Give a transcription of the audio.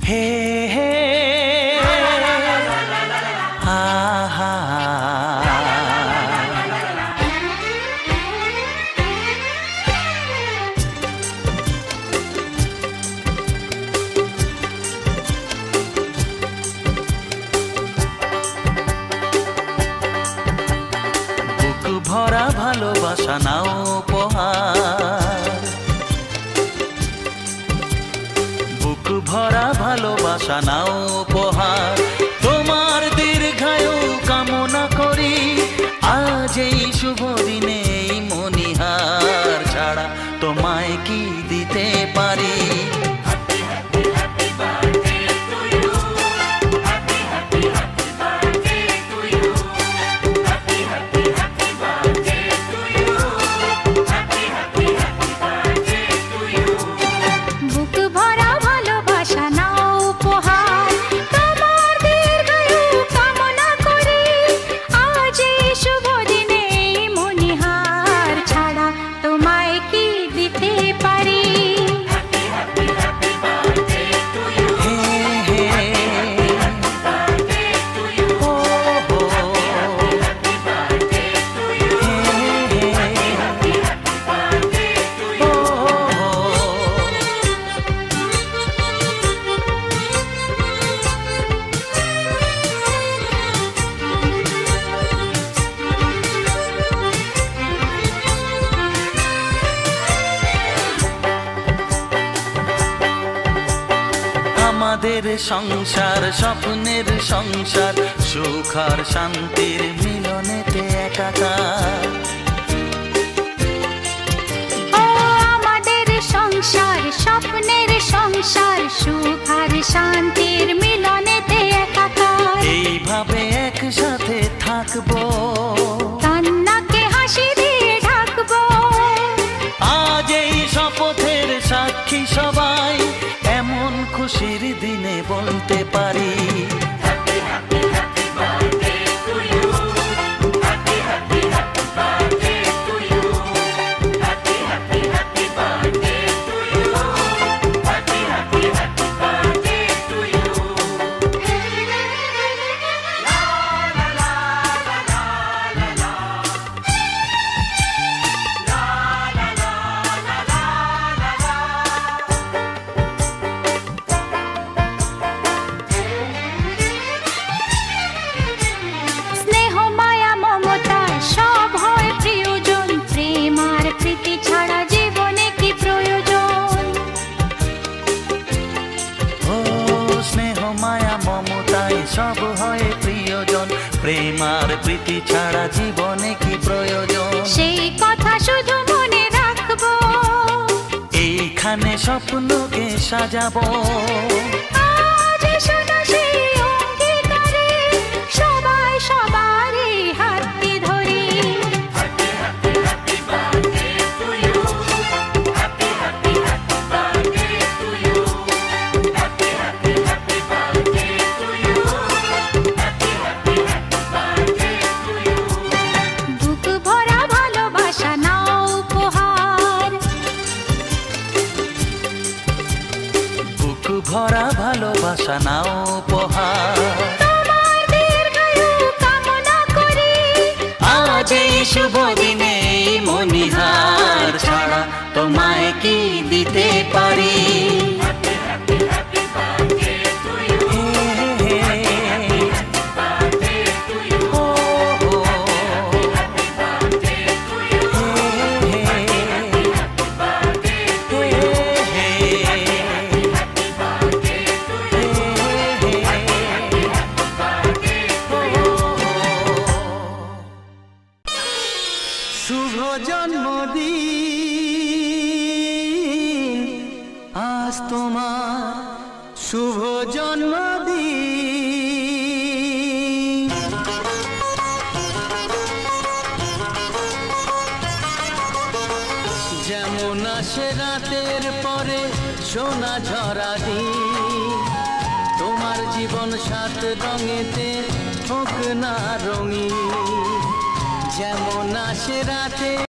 হে হে আহা বুক ভরা ভালোবাসা নাও উপহার, বুক ভরা ভালোবাসা নাও উপহার। তোমার দীর্ঘায়ু কামনা করি, আজ এই শুভ দিনে এই মনিহার ছাড়া তোমায় কি দিতে পারি। আমাদের সংসার স্বপ্নের সংসার, সুখ আর শান্তির মিলনেতে একাকার। আমাদের সংসার স্বপ্নের সংসার, সুখ আর শান্তির মিলনেতে একাকার। এইভাবে একসাথে থাকবো, কান্নাকে হাসি দিয়ে ঢাকবো। আজ এই শপথের সাক্ষী সবাই, এমন খুশির দিনে বলতে পারি। সব হয় প্রিয়জন, প্রেম আর প্রীতি ছাড়া জীবনে কি প্রয়োজন। সেই কথা শুধু মনে রাখবো, এইখানে স্বপ্নকে সাজাবো। আজ শোনা সেই অঙ্গীকারে, সবাই সবারই হাতটি ধরি। ভরা ভালোবাসা নাও উপহার, তোমার দীর্ঘায়ু কামনা করি। আজ এই শুভ দিনে মনিহার ছাড়া তোমায় কি দিতে পারি। শুভ জন্মদিন আজ তোমার, শুভ জন্মদিন। যেমন আসে রাতের পরে সোনা ঝরা দিন, তোমার জীবন সাত রঙেতে হোক না রঙিন। যেমন আসে রাতে